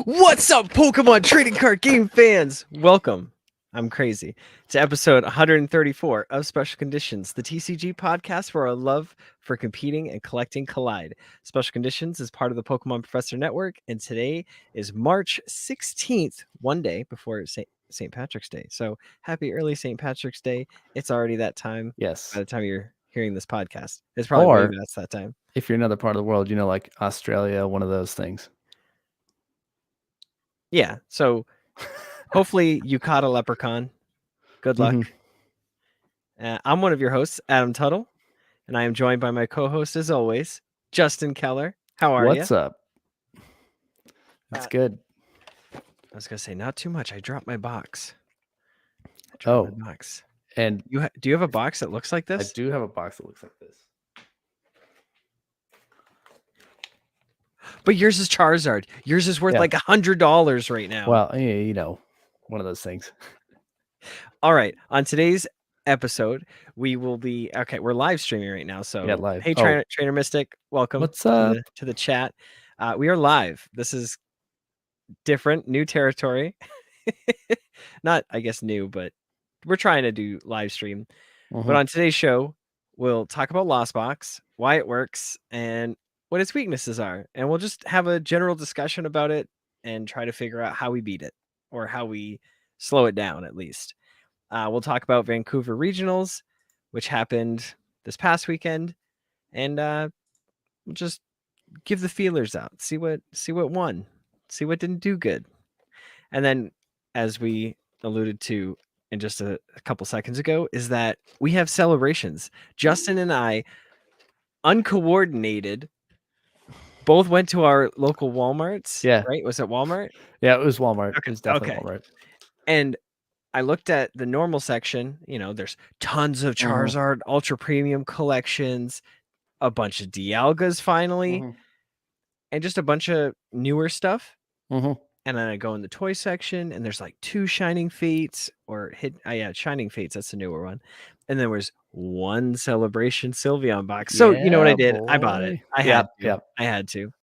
What's up, Pokemon trading card game fans? Welcome. I'm crazy to episode 134 of Special Conditions, the TCG podcast where our love for competing and collecting collide. Special Conditions is part of the Pokemon Professor Network, and today is March 16th, one day before St. Patrick's Day. So happy early St. Patrick's Day. It's already that time. Yes. By the time you're hearing this podcast, it's probably way past that time. If you're in another part of the world, like Australia, one of those things. Yeah. So hopefully you caught a leprechaun. Good luck. I'm one of your hosts, Adam Tuttle, and I am joined by my co-host, as always, Justin Keller. How are you? What's up? That's good. I was gonna say not too much. I dropped my box. My box. And do you have a box that looks like this? I do have a box that looks like this. But yours is Charizard. Yours is worth like $100 right now. Well, one of those things. All right. On today's episode, we will be we're live streaming right now. So live. Hey, Trainer Mystic, welcome. What's up to the chat? We are live. This is different, new territory. Not, I guess, new, but we're trying to do live stream. But on today's show, we'll talk about Lost Box, why it works, and what its weaknesses are. And we'll just have a general discussion about it and try to figure out how we beat it or how we slow it down, at least. We'll talk about Vancouver Regionals, which happened this past weekend, and we'll just give the feelers out, see what won, see what didn't do good. And then, as we alluded to in just a couple seconds ago, is that we have celebrations. Justin and I, uncoordinated, both went to our local Walmarts. Yeah. Right? Was it Walmart? Yeah, it was Walmart. Okay. It was definitely Walmart. And I looked at the normal section. There's tons of Charizard Ultra Premium collections, a bunch of Dialgas finally, and just a bunch of newer stuff. And then I go in the toy section, and there's like 2 Shining Fates Shining Fates. That's the newer one. And there was 1 Celebration Sylveon box. So you know what I did? Boy. I bought it. I had to.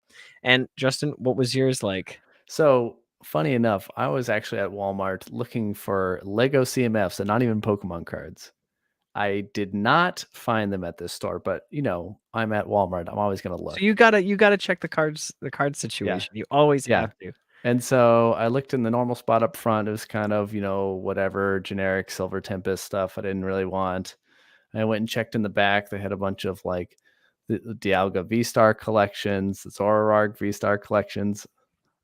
And Justin, what was yours like? So funny enough, I was actually at Walmart looking for Lego CMFs and not even Pokemon cards. I did not find them at this store, but I'm at Walmart. I'm always gonna look. So you gotta check the card situation. You always have to. And so I looked in the normal spot up front. It was kind of, whatever generic Silver Tempest stuff I didn't really want. I went and checked in the back. They had a bunch of like the Dialga V-Star collections, the Zoroark V-Star collections.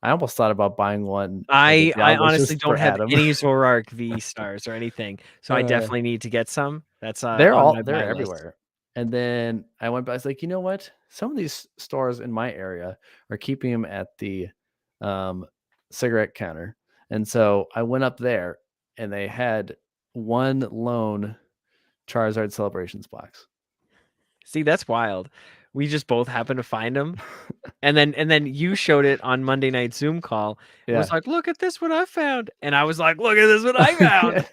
I almost thought about buying one. I honestly don't have any Zoroark V-Stars or anything. So I definitely need to get some. That's they're everywhere. And then I went by, I was like, you know what? Some of these stores in my area are keeping them at the cigarette counter. And so I went up there and they had 1 lone Charizard Celebrations box. See, that's wild. We just both happened to find them. And then you showed it on Monday night Zoom call. It was like, look at this what I found. And I was like, look at this what I found.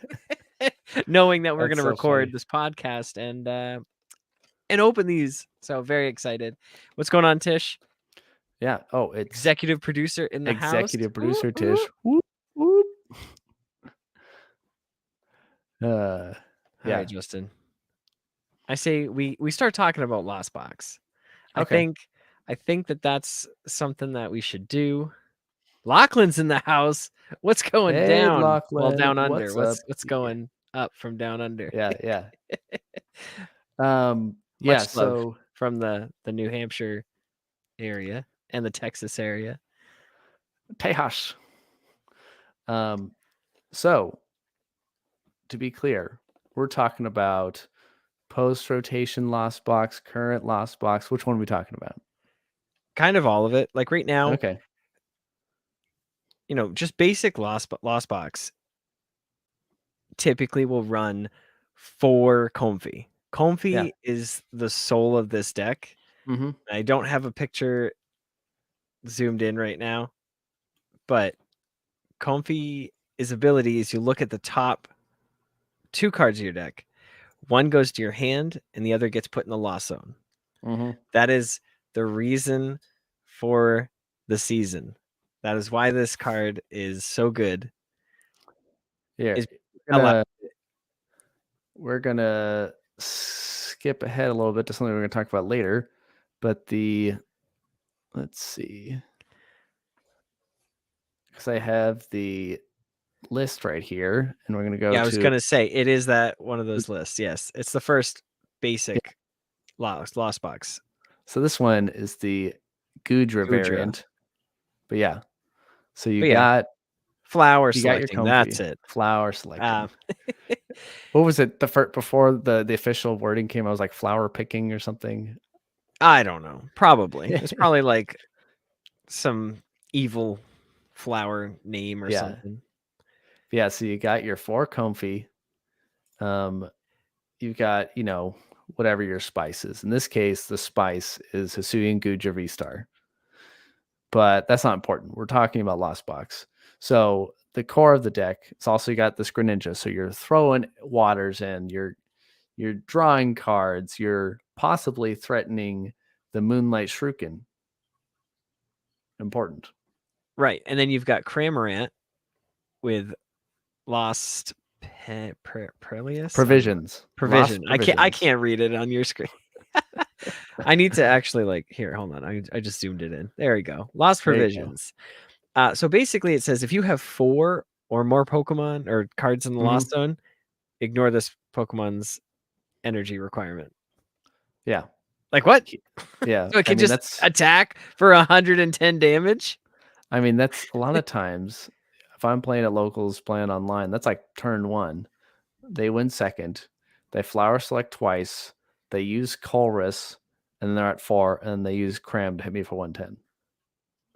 Knowing that we're going to record this podcast and open these. So very excited. What's going on, Tish? Yeah. Oh, it's executive producer in the house. Executive producer Tish. Whoop, whoop. All right, Justin. I say we start talking about Lost Box. Okay. I think that's something that we should do. Lachlan's in the house. What's going down? Lachlan. Well, down under. What's going up from down under? Yeah. Much love from the New Hampshire area and the Texas area. Tejas. So to be clear, we're talking about post-rotation Lost Box, current Lost Box. Which one are we talking about? Kind of all of it. Like right now. Okay. Just basic Lost Box typically will run 4 Comfey. Comfey is the soul of this deck. I don't have a picture zoomed in right now, but Comfey's ability is you look at the top 2 cards of your deck. One goes to your hand and the other gets put in the lost zone. That is the reason for the season. That is why this card is so good. Yeah, Is we're gonna skip ahead a little bit to something we're gonna talk about later, but let's see, because I have the list right here, and we're gonna go I was to gonna say it is that one of those lists. Yes, it's the first basic lost box. So this one is the Gudra variant, but yeah. So you got flower you got your selecting. comfy, That's it. flower selecting. What was it? Before the official wording came, I was like flower picking or something. I don't know. Probably it's probably like some evil flower name or something. Yeah. So you got your 4 comfy. You've got, whatever your spice is. In this case, the spice is Hisuian Gudra V-Star. But that's not important. We're talking about Lost Box. So the core of the deck, it's also got this Greninja. So you're throwing waters in, you're drawing cards, you're possibly threatening the Moonlight Shuriken. Important. Right. And then you've got Cramorant with Lost Provisions. Provision. I can't read it on your screen. I need to actually here, hold on. I just zoomed it in. There we go. Lost Provisions. So basically it says if you have 4 or more Pokemon or cards in the Lost Zone, ignore this Pokemon's energy requirement. Yeah. Like what? Yeah. So it can just attack for 110 damage? I mean, that's a lot of times if I'm playing at locals, playing online, that's like turn 1. They win second. They flower select twice. They use Colress, and they're at 4, and they use Cram to hit me for 110.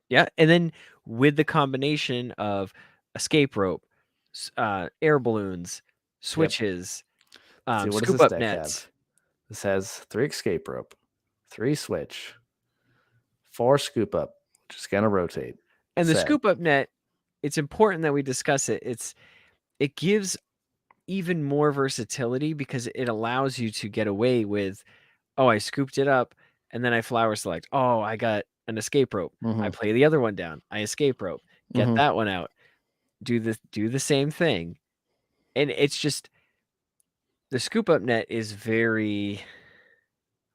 Yeah, and then with the combination of escape rope, air balloons, switches, See, what scoop does this up deck nets. have? This has 3 escape rope, 3 switch, 4 scoop up, which is gonna rotate. And the scoop up net, it's important that we discuss it. It gives even more versatility because it allows you to get away with, oh, I scooped it up and then I flower select. Oh, I got an escape rope. I play the other one down. I escape rope. Get that one out. Do the same thing. And it's just the scoop up net is very,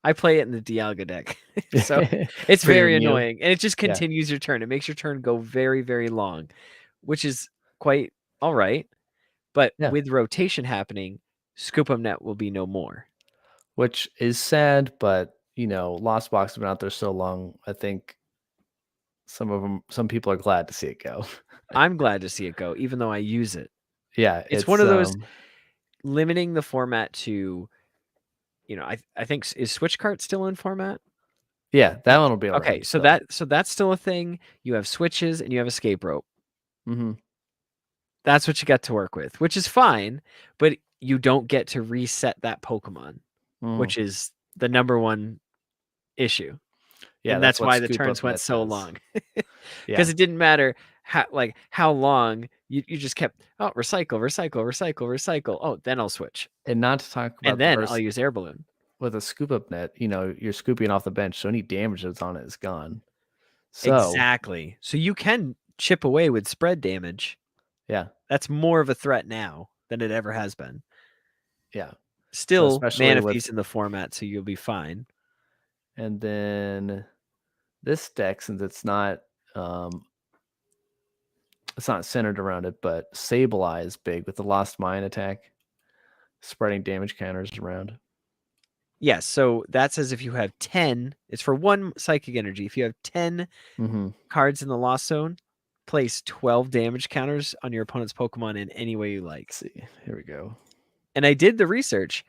I play it in the Dialga deck. So it's very annoying. And it just continues your turn. It makes your turn go very, very long, which is quite all right. But with rotation happening, scoop up net will be no more. Which is sad, but Lost Box has been out there so long. I think some people are glad to see it go. I'm glad to see it go, even though I use it. Yeah, it's one of those limiting the format to, I think is Switch Cart still in format? Yeah, that one will be all right. Okay, so that's still a thing. You have switches and you have escape rope. That's what you got to work with, which is fine, but you don't get to reset that Pokemon, which is the number one issue. Yeah, and that's why the turns went so long. Because it didn't matter how long you just kept, recycle. Oh, then I'll switch. And not to talk about, and then I'll use air balloon. With a scoop up net, you're scooping off the bench, so any damage that's on it is gone. So exactly. So you can chip away with spread damage. Yeah. That's more of a threat now than it ever has been. Yeah. Still, Manaphy's in the format, so you'll be fine. And then this deck, since it's not centered around it, but Sableye is big with the Lost Mine attack, spreading damage counters around. Yes, so that says if you have 10, it's for 1 psychic energy. If you have 10 cards in the Lost Zone, place 12 damage counters on your opponent's Pokemon in any way you like. Let's see, here we go. And I did the research.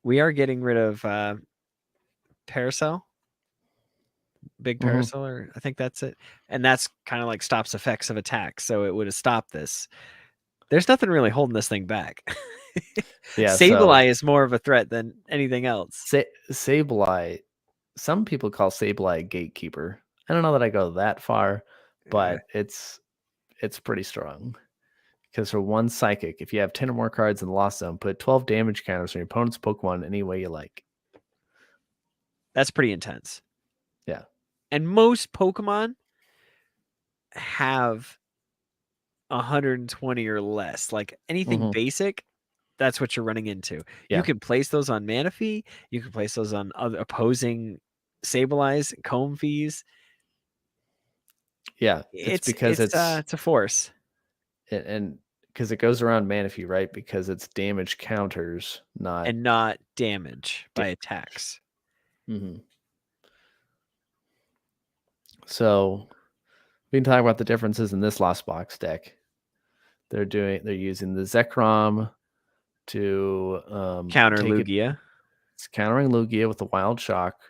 We are getting rid of Parasol. Big Parasol, or I think that's it. And that's kind of like stops effects of attack. So it would have stopped this. There's nothing really holding this thing back. Yeah, Sableye is more of a threat than anything else. Sableye, some people call Sableye a gatekeeper. I don't know that I go that far, but it's pretty strong. Because for 1 psychic, if you have 10 or more cards in the Lost Zone, put 12 damage counters on your opponent's Pokemon any way you like. That's pretty intense. Yeah. And most Pokemon have 120 or less. Like anything basic, that's what you're running into. Yeah. You can place those on Manaphy. You can place those on other opposing Sableye, Comfeys. Yeah, it's because it's a force. and because it goes around Manaphy, right? Because it's damage counters, not and not damage by attacks. So we can talk about the differences in this Lost Box deck. They're using the Zekrom to Counter take it. Lugia. It's countering Lugia with a Wild Shock,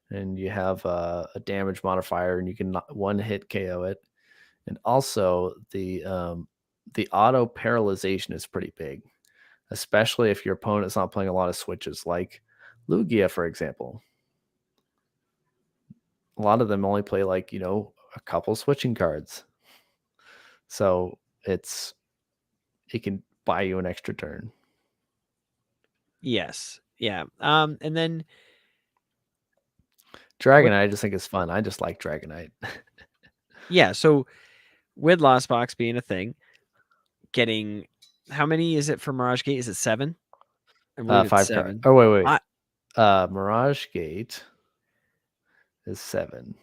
and you have a damage modifier, and you can one hit KO it. And also the auto paralyzation is pretty big, especially if your opponent's not playing a lot of switches, like Lugia, for example. A lot of them only play like, a couple switching cards. So it can buy you an extra turn. Yes. Yeah. And then Dragonite, I just think is fun. I just like Dragonite. Yeah, so with Lost Box being a thing, getting how many is it for Mirage Gate? Is it 7? I believe it's 5 7. Oh, wait. Mirage Gate is 7.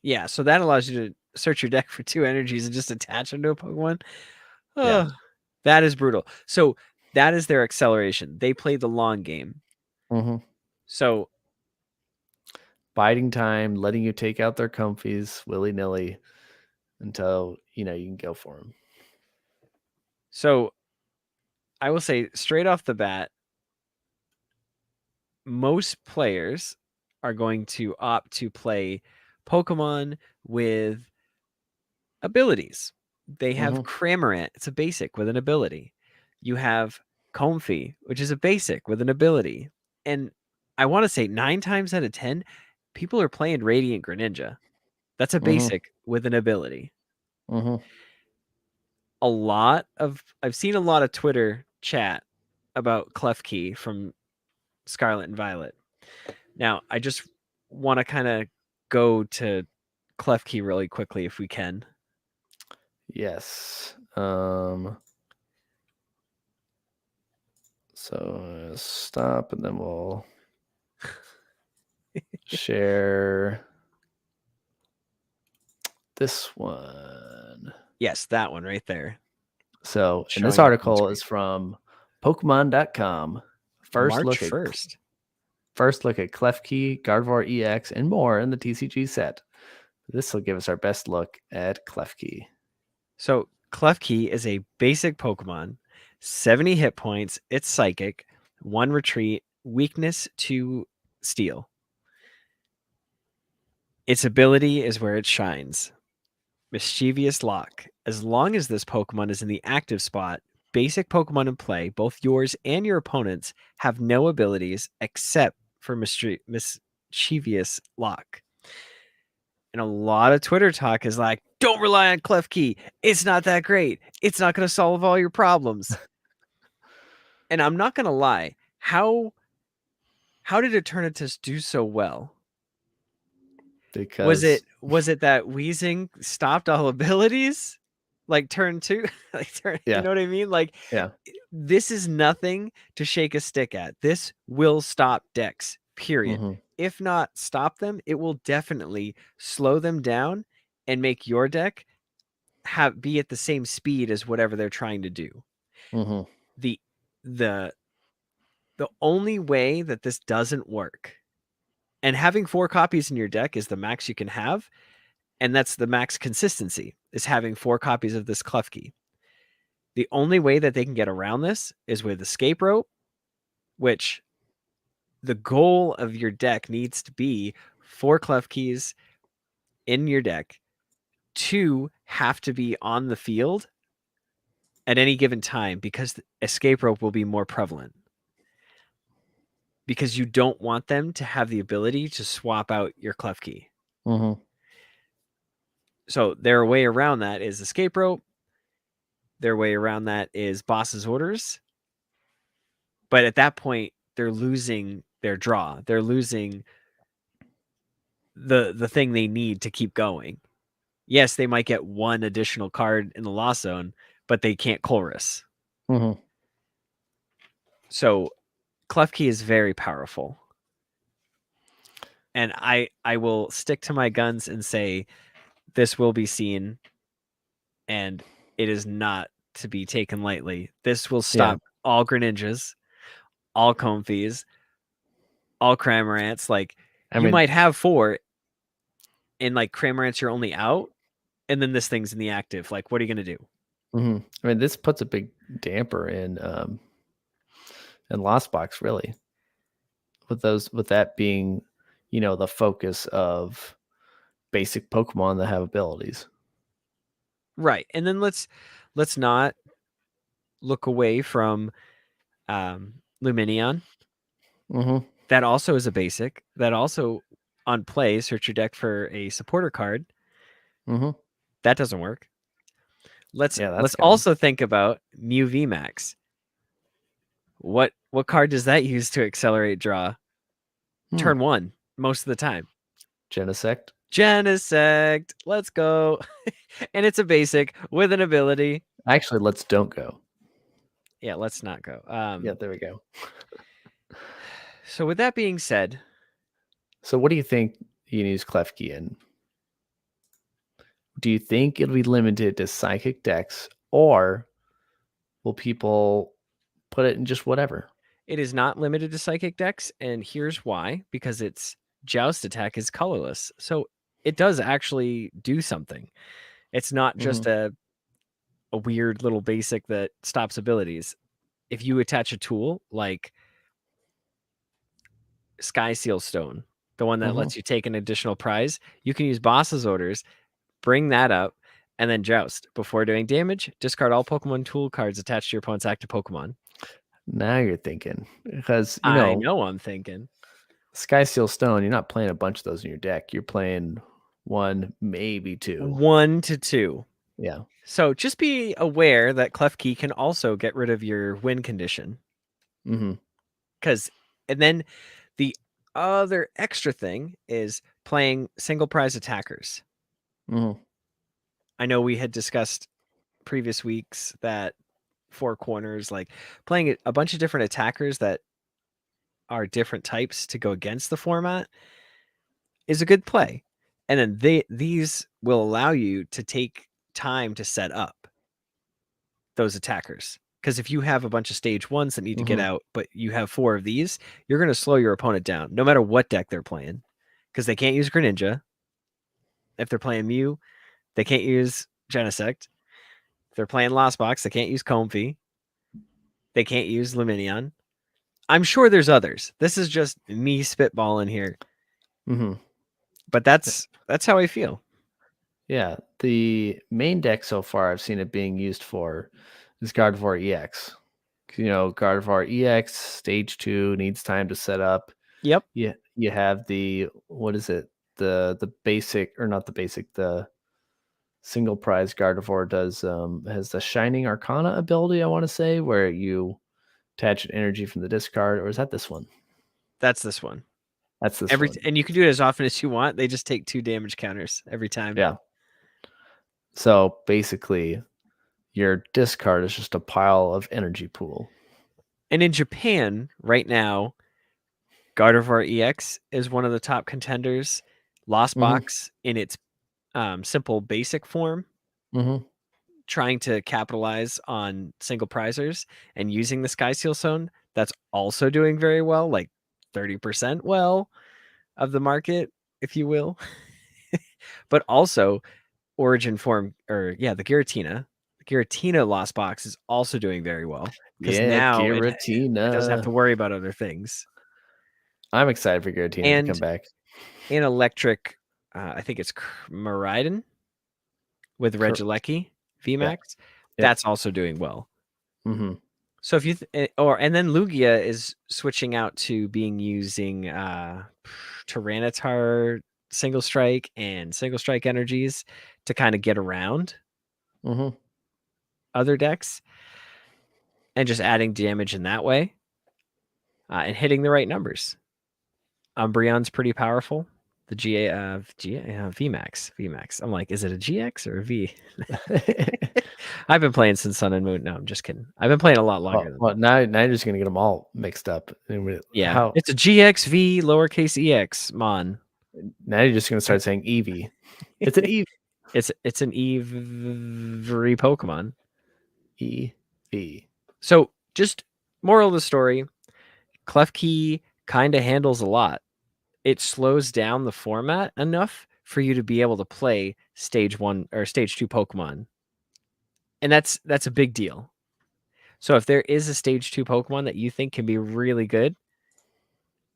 Yeah, so that allows you to search your deck for 2 energies and just attach them to a Pokemon. Oh, Yeah. that is brutal. So that is their acceleration. They play the long game. So biding time, letting you take out their comfies willy-nilly until, you can go for them. So I will say straight off the bat, most players are going to opt to play Pokemon with abilities. They have Cramorant, it's a basic with an ability. You have Comfey, which is a basic with an ability. And I want to say 9 times out of 10, people are playing Radiant Greninja. That's a basic with an ability. I've seen a lot of Twitter chat about Klefki from Scarlet and Violet. Now, I just want to kind of go to Klefki really quickly if we can. Yes. So stop, and then we'll share this one. Yes, that one right there. So, and this article is from Pokemon.com. First look at Klefki, Gardevoir EX, and more in the TCG set. This will give us our best look at Klefki. So Klefki is a basic Pokemon, 70 hit points. It's psychic, 1 retreat, weakness to steel. Its ability is where it shines. Mischievous Lock. As long as this Pokemon is in the active spot, basic Pokemon in play, both yours and your opponent's, have no abilities except for Mischievous Lock. And a lot of Twitter talk is like, don't rely on Klefki. It's not that great. It's not going to solve all your problems. And I'm not going to lie. How did Eternatus do so well? Because was it that Weezing stopped all abilities? Like turn 2? You know what I mean? Like, this is nothing to shake a stick at. This will stop decks, period. If not stop them, it will definitely slow them down and make your deck be at the same speed as whatever they're trying to do. The only way that this doesn't work, and having 4 copies in your deck is the max you can have, and that's the max consistency, is having 4 copies of this Klefki. The only way that they can get around this is with Escape Rope, which the goal of your deck needs to be 4 Klefkis in your deck. 2 have to be on the field at any given time because Escape Rope will be more prevalent. Because you don't want them to have the ability to swap out your Klefki. So their way around that is Escape Rope. Their way around that is Boss's Orders. But at that point, they're losing their draw. They're losing the thing they need to keep going. yes, they might get one additional card in the loss zone, but they can't chorus. Mm-hmm. So Klefki is very powerful. And I will stick to my guns and say this will be seen, and it is not to be taken lightly. This will stop all Greninjas, all Comfies, all Cramorants. Like, you might have 4, and like Cramorants, you're only out, and then this thing's in the active. Like, what are you gonna do? Mm-hmm. I mean, this puts a big damper in Lost Box, really, with that being, the focus of basic Pokemon that have abilities. Right. And then let's not look away from Lumineon. Mm-hmm. That also is a basic. That also on play, search your deck for a supporter card. Mm-hmm. That doesn't work. Let's gone. also think about Mew VMAX. What card does that use to accelerate draw? Turn 1 most of the time. Genesect. Let's go. And it's a basic with an ability. Actually, let's don't go. Yeah, let's not go. Yeah, there we go. So with that being said, so what do you think you can use Klefki in? Do you think it'll be limited to psychic decks, or will people put it in just whatever? It is not limited to psychic decks, and here's why. Because its Joust attack is colorless. So it does actually do something. It's not just a weird little basic that stops abilities. If you attach a tool like Sky Seal Stone, the one that lets you take an additional prize, you can use Boss's Orders, bring that up, and then Joust. Before doing damage, discard all Pokemon tool cards attached to your opponent's active Pokemon. Now you're thinking, because I know I'm thinking. Sky Seal Stone, you're not playing a bunch of those in your deck. You're playing 1, maybe 2. 1 to 2. Yeah. So just be aware that Klefki can also get rid of your win condition. Mm-hmm. And then the other extra thing is playing single prize attackers. Mm-hmm. I know we had discussed previous weeks that 4 corners, like playing a bunch of different attackers that are different types to go against the format is a good play. And then these will allow you to take time to set up those attackers. Because if you have a bunch of stage 1s that need to get out, but you have 4 of these, you're going to slow your opponent down, no matter what deck they're playing. Because they can't use Greninja. If they're playing Mew, they can't use Genesect. If they're playing Lost Box, they can't use Comfey. They can't use Lumineon. I'm sure there's others. This is just me spitballing here. Mm-hmm. But that's how I feel. Yeah. The main deck so far I've seen it being used for is Gardevoir EX. Gardevoir EX, stage 2, needs time to set up. Yep. Yeah. You have the, what is it? The basic, or not the basic, the single prize Gardevoir does, has the Shining Arcana ability, I want to say, where you attach an energy from the discard, or is that this one? That's this one. That's this one. And you can do it as often as you want. They just take 2 damage counters every time. Yeah. So basically, your discard is just a pile of energy pool. And in Japan, right now, Gardevoir EX is one of the top contenders. Lost Box in its simple basic form, trying to capitalize on single prizers and using the Sky Seal Zone, that's also doing very well, like 30% well of the market, if you will. But also Origin form, the Giratina. The Giratina Lost Box is also doing very well. Because now Giratina. it doesn't have to worry about other things. I'm excited for Giratina to come back. And Electric, I think it's Miraidon with Regieleki VMAX. Yeah. That's also doing well. Mm-hmm. So if you and then Lugia is switching out to being using Tyranitar single strike and single strike energies to kind of get around other decks and just adding damage in that way and hitting the right numbers. Umbreon's pretty powerful. The VMAX. VMAX. I'm like, is it a GX or a V? I've been playing since Sun and Moon. No, I'm just kidding. I've been playing a lot longer than well, now you're just gonna get them all mixed up. yeah. How It's a GXV lowercase EX Mon. now you're just gonna start saying Eevee. It's an Eevee. It's an Eevee Pokemon. Eevee. So just moral of the story, Klefki kind of handles a lot. It slows down the format enough for you to be able to play stage 1 or stage 2 Pokemon. And that's a big deal. So if there is a stage 2 Pokemon that you think can be really good,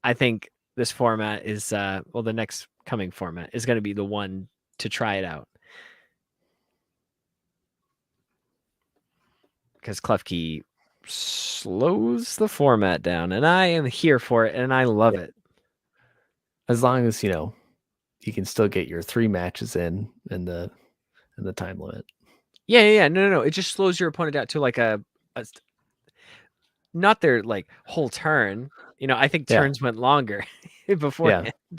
I think this format is the next coming format is going to be the one to try it out. Because Klefki slows the format down, and I am here for it, and I love it. As long as you can still get your 3 matches in the time limit. Yeah. No. It just slows your opponent out to like a not their like whole turn. I think turns went longer beforehand. Yeah.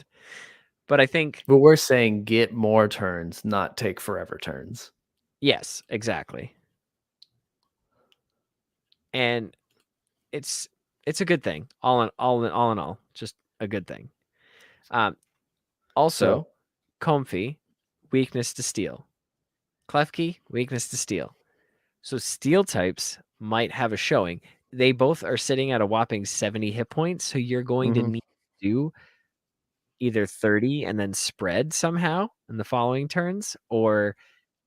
But I think. But we're saying get more turns, not take forever turns. Yes, exactly. And it's a good thing. All in all, just a good thing. Also, Comfy, weakness to steel. Klefki, weakness to steel. So steel types might have a showing. They both are sitting at a whopping 70 hit points, so you're going to need to do either 30 and then spread somehow in the following turns, or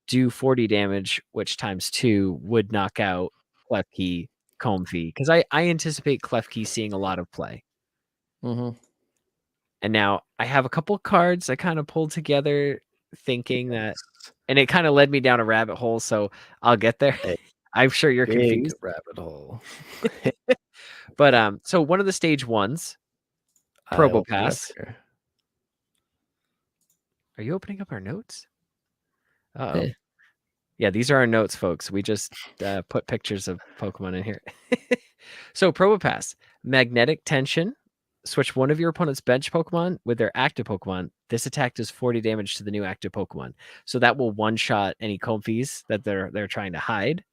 do 40 damage, which times 2 would knock out Klefki, Comfy. Because I anticipate Klefki seeing a lot of play. And now I have a couple cards I kind of pulled together thinking that, and it kind of led me down a rabbit hole, so I'll get there. I'm sure you're confused. Rabbit hole. But so one of the stage 1s, Probopass. Are you opening up our notes? Uh-oh. Yeah, these are our notes, folks. We just put pictures of Pokemon in here. So Probopass, magnetic tension. Switch one of your opponent's bench Pokemon with their active Pokemon. This attack does 40 damage to the new active Pokemon. So that will one-shot any Comfies that they're trying to hide.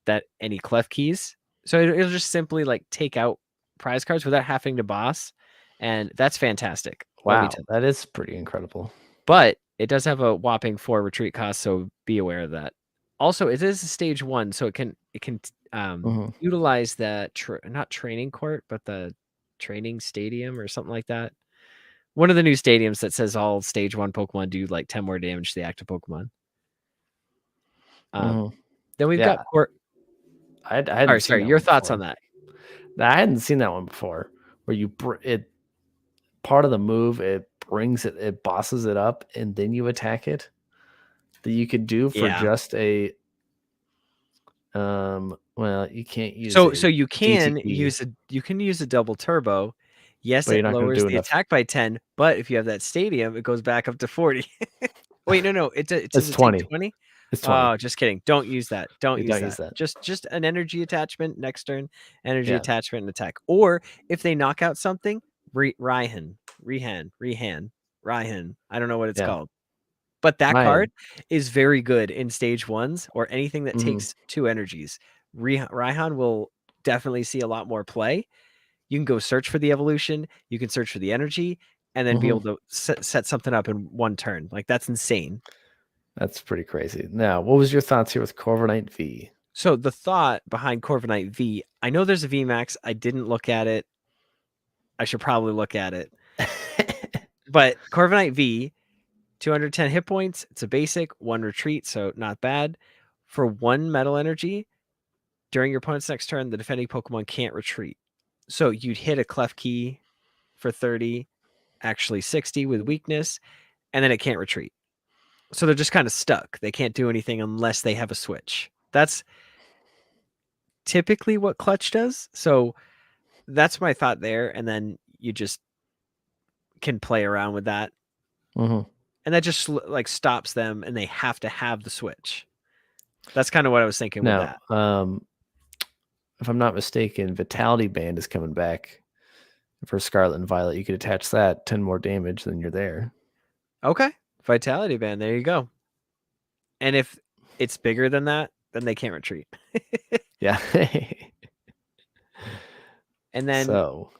That any Klefkis. So it'll just simply like take out prize cards without having to boss. And that's fantastic. Wow, that is pretty incredible. But it does have a whopping 4 retreat cost, so be aware of that. Also, it is a stage 1, so it can utilize that not training court, but the training stadium or something like that. One of the new stadiums that says all stage 1 Pokemon do like 10 more damage to the active Pokemon. Then we've got court. Sorry, your thoughts on that? I hadn't seen that one before. Where part of the move, it brings it bosses it up, and then you attack it. That you could do for just a. Well, you can't use. So you can use a double turbo. Yes, it lowers the attack by 10, but if you have that stadium, it goes back up to 40. Wait, no, it's 20. 20. It's 20. Oh, just kidding. Don't use that. Don't use that. Just an energy attachment next turn, energy attachment and attack. Or if they knock out something, Raihan. I don't know what it's called. But that card is very good in stage 1s or anything that takes 2 energies. Raihan will definitely see a lot more play. You can go search for the evolution. You can search for the energy and then be able to set something up in one turn. Like, that's insane. That's pretty crazy. Now, what was your thoughts here with Corviknight V? So the thought behind Corviknight V, I know there's a VMAX. I didn't look at it. I should probably look at it. But Corviknight V, 210 hit points. It's a basic, 1 retreat, so not bad. For 1 metal energy, during your opponent's next turn, the defending Pokemon can't retreat. So you'd hit a Klefki for 30, actually 60 with weakness, and then it can't retreat. So they're just kind of stuck. They can't do anything unless they have a switch. That's typically what Clutch does. So that's my thought there. And then you just can play around with that. And that just like stops them and they have to have the switch. That's kind of what I was thinking with that. If I'm not mistaken, Vitality Band is coming back For Scarlet and Violet, you could attach that 10 more damage, then you're there. Okay. Vitality Band. There you go. And if it's bigger than that, then they can't retreat. Yeah. And then so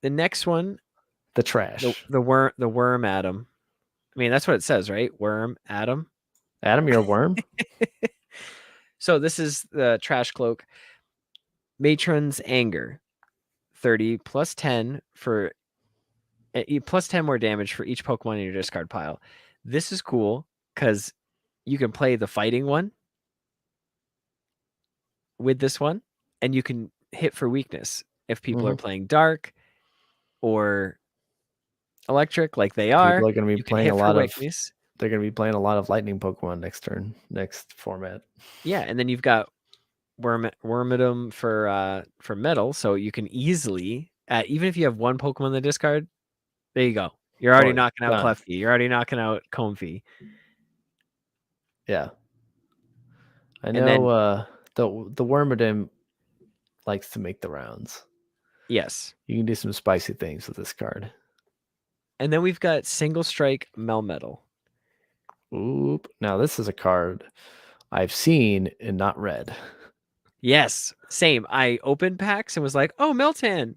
the next one, the trash. the worm Atom. I mean, that's what it says, right? Worm Atom. Adam, you're a worm? So this is the Trash Cloak. Matron's Anger. 30 plus 10 for plus 10 more damage for each Pokemon in your discard pile. This is cool because you can play the fighting one with this one, and you can hit for weakness if people are playing dark or electric like they are. People are going to be playing a lot of weakness. They're going to be playing a lot of lightning Pokemon next format. Yeah, and then you've got Wormadam for metal, so you can easily even if you have one Pokemon in the discard, there you go. You're already knocking out Klefki. You're already knocking out Comfey. Yeah. I know the Wormadam likes to make the rounds. Yes. You can do some spicy things with this card. And then we've got Single Strike Melmetal. Oop. Now this is a card I've seen and not read. Yes. Same. I opened packs and was like, oh, Meltan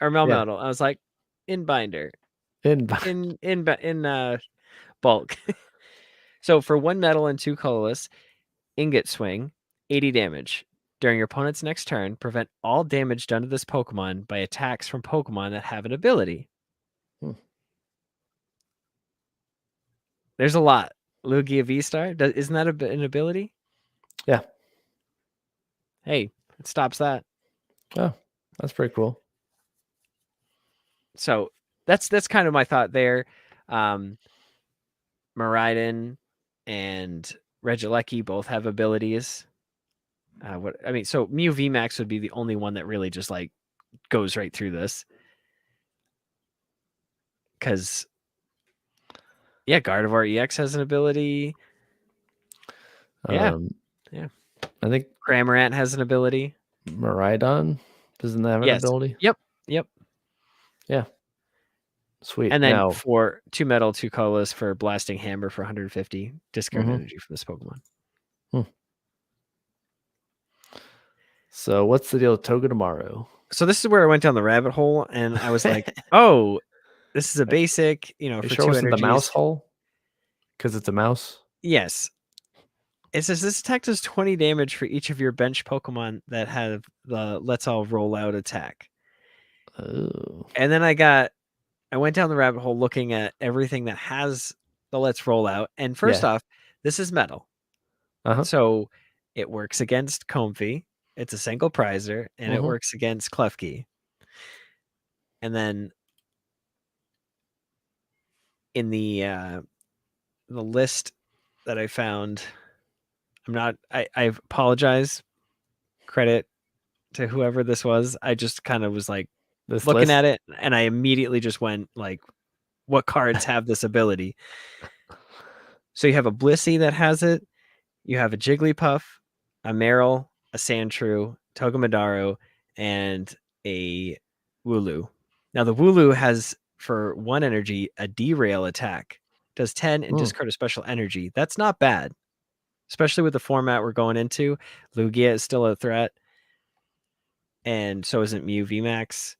or Melmetal. I was like, in binder. In bulk. So for 1 metal and 2 colorless, Ingot Swing, 80 damage. During your opponent's next turn, prevent all damage done to this Pokemon by attacks from Pokemon that have an ability. There's a lot. Lugia V-Star, isn't that an ability? Yeah. Hey, it stops that. Oh, that's pretty cool. So that's kind of my thought there. Miraidon and Regieleki both have abilities. So Mew VMAX would be the only one that really just like goes right through this. Because Gardevoir EX has an ability. Yeah. I think Cramorant has an ability. Miraidon doesn't have an ability. Yep. Yeah. Sweet. And then for 2 metal, 2 colorless for Blasting Hammer for 150 discard energy from this Pokemon. So what's the deal with Togedemaru? So this is where I went down the rabbit hole, and I was like, "Oh, this is a basic, for sure 2 energies. The mouse hole, because it's a mouse." Yes. It says this attack does 20 damage for each of your bench Pokemon that have the Let's All Roll Out attack. Oh. And then I went down the rabbit hole looking at everything that has the Let's Roll Out. And first off, this is metal. So it works against Comfey. It's a single prizer, and it works against Klefki. And then in the list that I found, I apologize. Credit to whoever this was. I just kind of was like looking at it, and I immediately just went like, what cards have this ability? So you have a Blissey that has it. You have a Jigglypuff, a Marill, a Sandshrew, Togedemaru, and a Wooloo. Now the Wooloo has for 1 energy a derail attack. Does 10 and discard a special energy. That's not bad. Especially with the format we're going into. Lugia is still a threat. And so isn't Mew VMAX.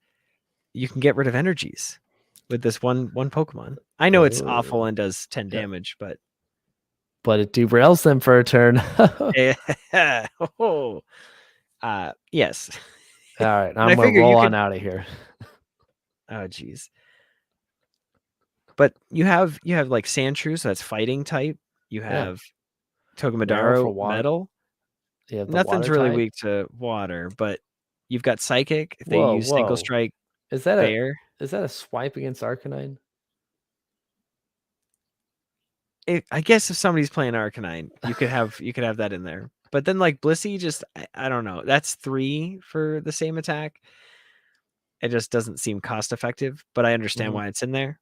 You can get rid of energies with this one Pokemon. I know it's awful and does 10 damage, but it derails them for a turn. Yes. All right, I'm gonna roll on out of here. Oh geez. But you have like Sandshrew, so that's fighting type. You have Togedemaru metal. Nothing's really weak to water, but you've got Psychic. If they use Single Strike, is that a swipe against Arcanine? I guess if somebody's playing Arcanine, you could have that in there. But then like Blissey, just I don't know. That's 3 for the same attack. It just doesn't seem cost effective, but I understand why it's in there.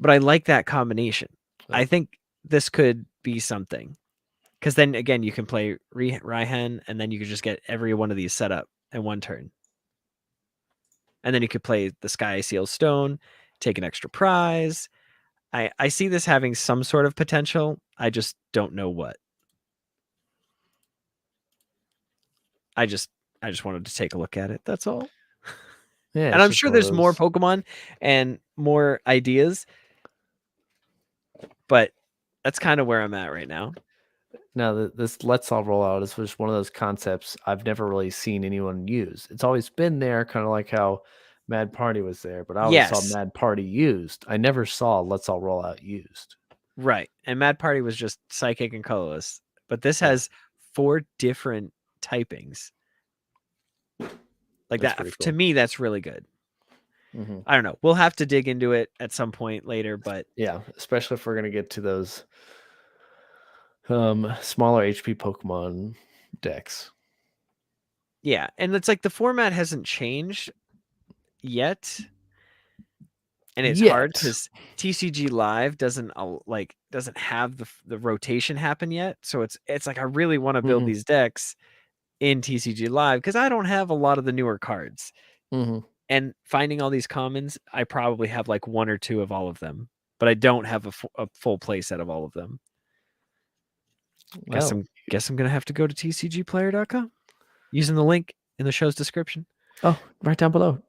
But I like that combination. I think this could be something. Because then again, you can play Raihan, and then you could just get every one of these set up in one turn. And then you could play the Sky Seal Stone, take an extra prize. I see this having some sort of potential. I just don't know what. I just wanted to take a look at it. That's all. Yeah, and it's I'm just sure one of there's more those. Pokemon and more ideas, but that's kind of where I'm at right now. Now, this Let's All rollout is just one of those concepts I've never really seen anyone use. It's always been there, kind of like how Mad Party was there, but I always saw Yes, Mad Party used. I never saw Let's All Rollout used. right. And Mad Party was just Psychic and Colorless, but this Yeah. has 4 different typings. Like That's that, pretty to cool. me, that's really good. Mm-hmm. I don't know. We'll have to dig into it at some point later, but Yeah, especially if we're gonna get to those smaller HP Pokemon decks. yeah. And it's like the format hasn't changed yet. And it's hard Yet. because TCG Live doesn't have the rotation happen yet. So it's like I really want to build Mm-hmm. these decks in TCG Live because I don't have a lot of the newer cards. Mm-hmm. And finding all these commons, I probably have like 1 or 2 of all of them, but I don't have a full play set of all of them. Well, Guess I'm gonna have to go to tcgplayer.com using the link in the show's description. oh, right down below.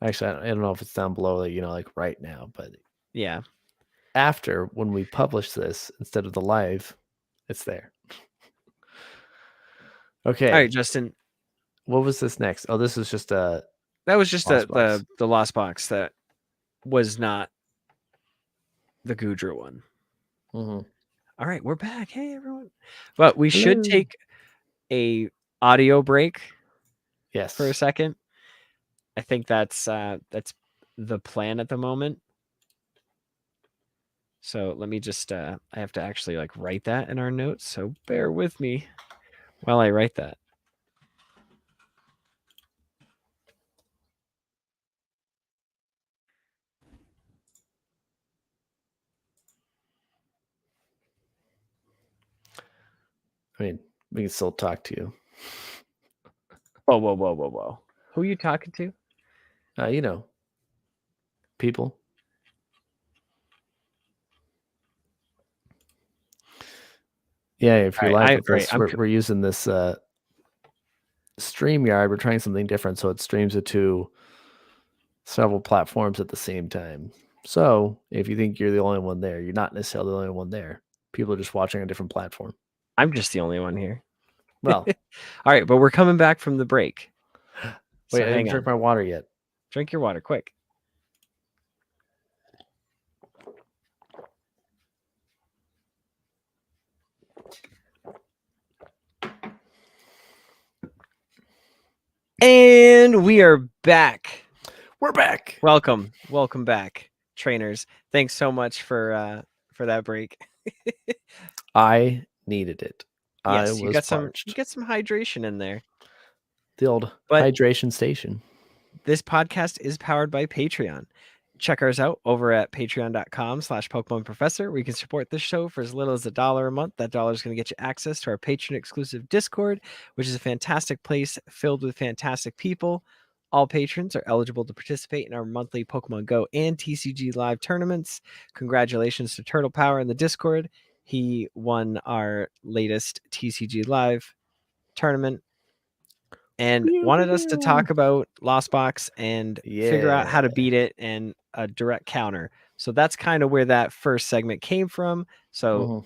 Actually, I don't know if it's down below, like right now, but Yeah. after when we publish this instead of the live, it's there. Okay. All right, Justin. What was this next? Oh, this is just a. That was just Lost box. the lost box that was not the Gudra one. Mm-hmm. All right, we're back. Hey everyone. But we should Hello. take a audio break Yes. for a second. I think that's the plan at the moment. So let me just I have to actually like write that in our notes, so bear with me while I write that. I mean, we can still talk to you. Whoa. Who are you talking to? People. Yeah, if you're live with us, we're using this StreamYard. We're trying something different, so it streams it to several platforms at the same time. So if you think you're the only one there, you're not necessarily the only one there. People are just watching a different platform. I'm just the only one here. Well, all right, but we're coming back from the break. Wait, I didn't drink my water yet. Drink your water, quick. And we are back. We're back. Welcome back, trainers. Thanks so much for that break. I needed it. Yes, I was you got parched. some hydration in there. The old hydration station. This podcast is powered by Patreon. Check ours out over at patreon.com/Pokemon Professor. We can support this show for as little as $1 a month. That $1 is going to get you access to our patron exclusive Discord, which is a fantastic place filled with fantastic people. All patrons are eligible to participate in our monthly Pokemon Go and TCG Live tournaments. Congratulations to Turtle Power in the Discord. He won our latest TCG Live tournament and wanted us to talk about Lost Box and figure out how to beat it and a direct counter. So that's kind of where that first segment came from. So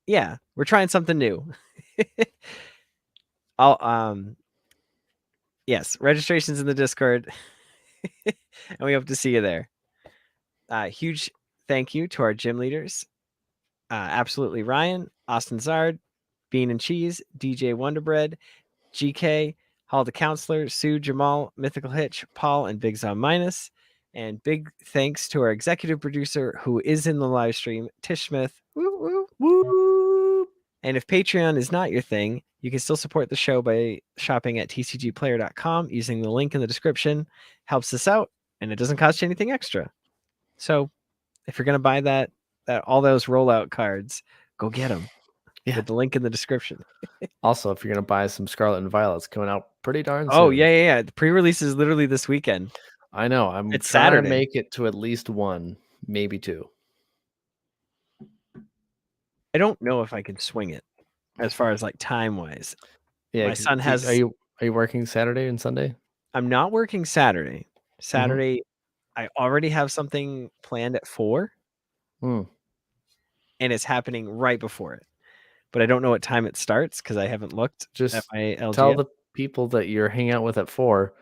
yeah, we're trying something new. Yes, registration's in the Discord. And we hope to see you there. Huge thank you to our gym leaders. Absolutely Ryan, Austin Zard, Bean and Cheese, DJ Wonderbread, GK, Hall the Counselor, Sue, Jamal, Mythical Hitch, Paul, and Big Zom Minus. And big thanks to our executive producer who is in the live stream, Tish Smith. Woo, woo, woo. And if Patreon is not your thing, you can still support the show by shopping at tcgplayer.com using the link in the description. Helps us out, and it doesn't cost you anything extra. So if you're going to buy that all those rollout cards, go get them. with the link in the description. Also, if you're gonna buy some Scarlet and Violet, it's coming out pretty darn soon. Oh yeah. The pre-release is literally this weekend. I know. I'm It's trying Saturday. to make it to at least 1, maybe 2. I don't know if I can swing it as far as like time wise. Yeah, my son has. Are you working Saturday and Sunday? I'm not working Saturday. Saturday, I already have something planned at 4, and it's happening right before it. But I don't know what time it starts because I haven't looked. Just at my LGF. Tell the people that you're hanging out with at 4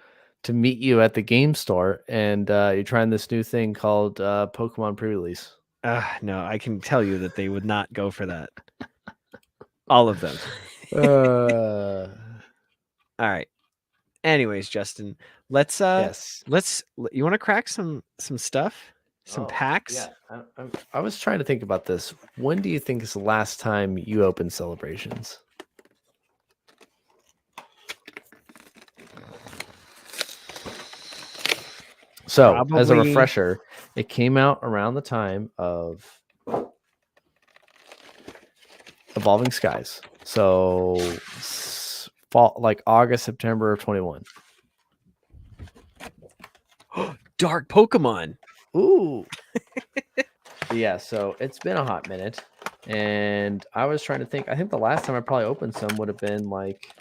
to meet you at the game store, and you're trying this new thing called Pokemon pre-release. No, I can tell you that they would not go for that. All of them. All right. Anyways, Justin, let's you want to crack some stuff, some packs? Yeah, I was trying to think about this. When do you think is the last time you opened Celebrations? So, as a refresher, it came out around the time of Evolving Skies. So, fall, like August, September of 21. Dark Pokemon. Ooh. Yeah, so it's been a hot minute. And I was trying to think. I think the last time I probably opened some would have been like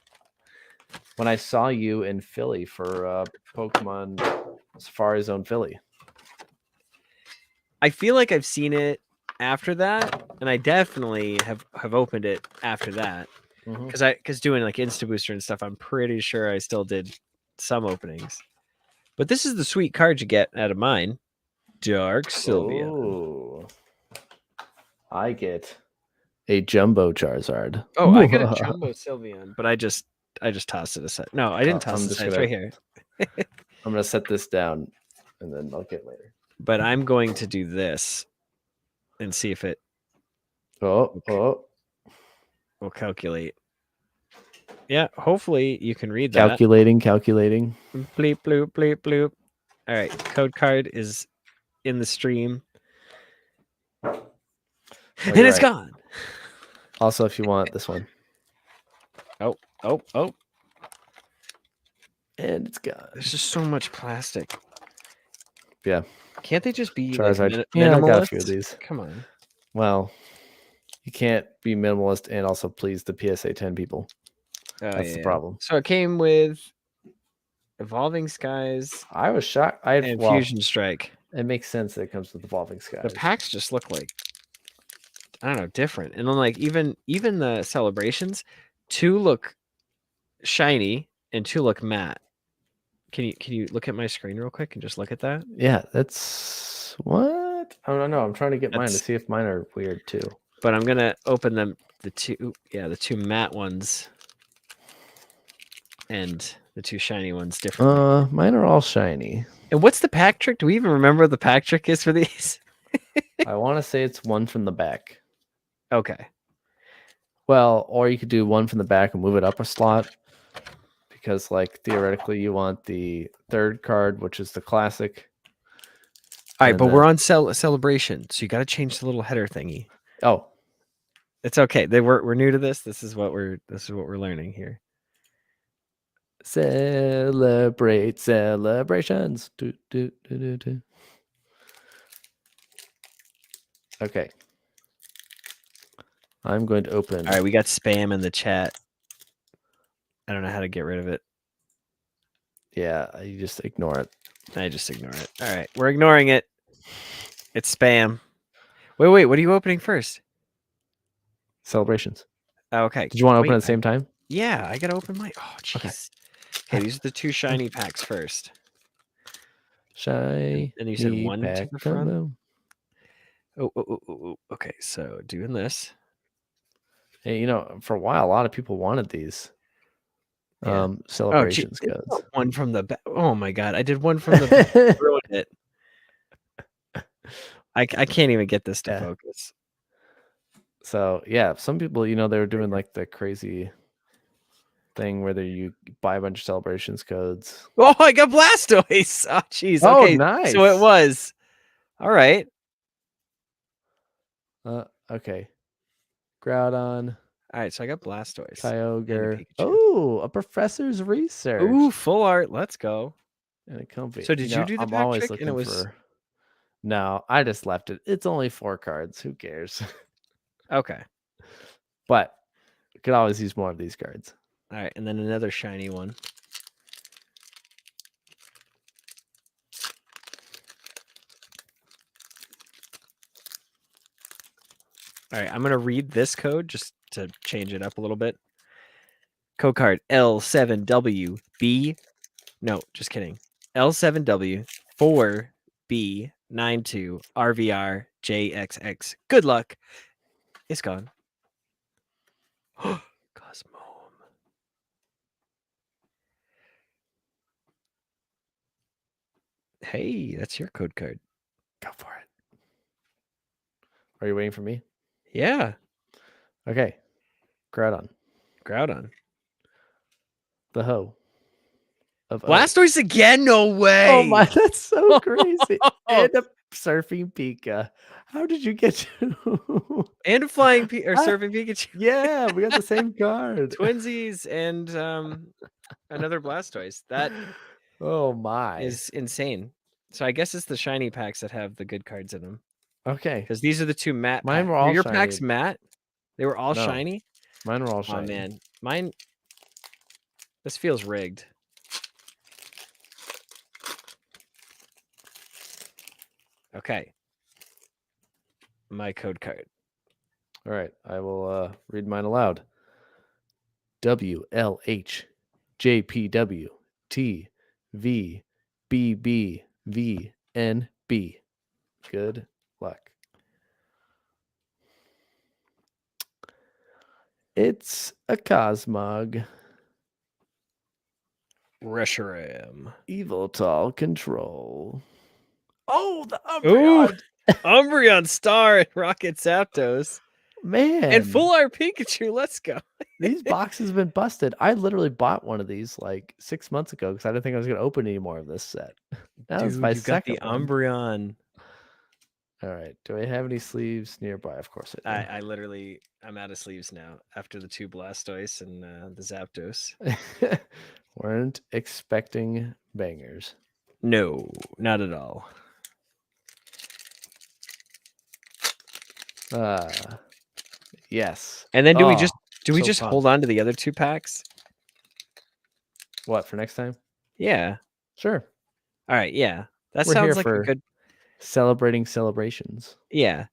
when I saw you in Philly for Pokemon Safari Zone Philly. I feel like I've seen it after that, and I definitely have opened it after that. Because doing like Insta Booster and stuff, I'm pretty sure I still did some openings. But this is the sweet card you get out of mine. Dark Sylvia. Oh, I get a Jumbo Charizard. Oh, I got a Jumbo Sylveon, but I just tossed it aside. No, I didn't toss it aside. It's right here. I'm gonna set this down, and then I'll get later. But I'm going to do this and see if it. We'll calculate. Yeah, hopefully you can read that. Calculating. Bleep, bloop, bleep, bloop. All right, code card is in the stream. And it's gone. Also, if you want this one. Oh. And it's gone. There's just so much plastic. Yeah. Can't they just be Charizard? Like, I got a few of these. Come on. Well, you can't be minimalist and also please the PSA 10 people. That's the problem. So it came with Evolving Skies. I was shocked. And Fusion Strike. It makes sense that it comes with Evolving Skies. The packs just look like, I don't know, different. And then like even the celebrations, 2 look shiny and 2 look matte. Can you look at my screen real quick and just look at that? Yeah, that's what? I don't know. I'm trying to get mine to see if mine are weird too. But I'm gonna open them the 2 matte ones and the 2 shiny ones differently. Mine are all shiny. And what's the pack trick? Do we even remember what the pack trick is for these? I want to say it's 1 from the back. Okay. Well, or you could do 1 from the back and move it up a slot. Because, like, theoretically, you want the 3rd card, which is the classic. All right, but we're on celebration, so you got to change the little header thingy. Oh, it's okay. We're new to this. This is what we're learning here. Celebrate celebrations. Okay. I'm going to open. All right, we got spam in the chat. I don't know how to get rid of it. Yeah, you just ignore it. I just ignore it. All right, we're ignoring it. It's spam. Wait. What are you opening first? Celebrations. Okay. Did you want to open at the same time? Yeah, I got to open my. Oh, jeez. Okay, these are the 2 shiny packs first. Shiny. And you said 1 to the front. Oh. Okay, so doing this. Hey, for a while, a lot of people wanted these. Celebrations codes. 1 from the back. Oh my god, I did 1 from the back. Ruined it. I can't even get this to focus. So yeah, some people, they were doing like the crazy thing where you buy a bunch of celebrations codes. Oh, I got Blastoise. Oh, jeez. Oh, okay, nice. So it was. All right. Okay. Groudon. All right, so I got Blastoise. Kyogre. Pikachu. Oh, a professor's research. Ooh, full art. Let's go. And a comfy. So did you do the I'm pack always trick? looking And it was for. No, I just left it. It's only 4 cards. Who cares? okay. But you could always use more of these cards. All right, and then another shiny one. All right, I'm going to read this code just to change it up a little bit. Code card L7WB. No, just kidding. L7W4B92RVRJXX. Good luck. It's gone. Cosmo. Hey, that's your code card. Go for it. Are you waiting for me? Yeah. Okay. Groudon. Groudon. The hoe. Of Blastoise again? No way. Oh my, that's so crazy. And a surfing Pika. How did you get to? And a flying or surfing Pikachu. Yeah, we got the same card. Twinsies and another Blastoise. That oh my is insane. So I guess it's the shiny packs that have the good cards in them. Okay. Because these are the 2 matte Mine packs. were all your shiny. packs matte? They were all shiny? Mine were all shiny. Oh man. Mine. This feels rigged. Okay. My code card. All right. I will read mine aloud. WLHJPWTVBBVNB. Good luck. It's a Cosmog. Reshiram. Yveltal control. Oh, the Umbreon. Umbreon Star and Rocket Zapdos. Man. And full art Pikachu. Let's go. These boxes have been busted. I literally bought one of these like 6 months ago because I didn't think I was going to open any more of this set. That was my second got the Umbreon. All right. Do I have any sleeves nearby? Of course I do. I literally, I'm out of sleeves now after the 2 Blastoise and the Zapdos. Weren't expecting bangers. No, not at all. Yes. And then do we just fun. hold on to the other 2 packs? What, for next time? Yeah. Sure. All right, yeah. That We're sounds here like for a good celebrations. Yeah.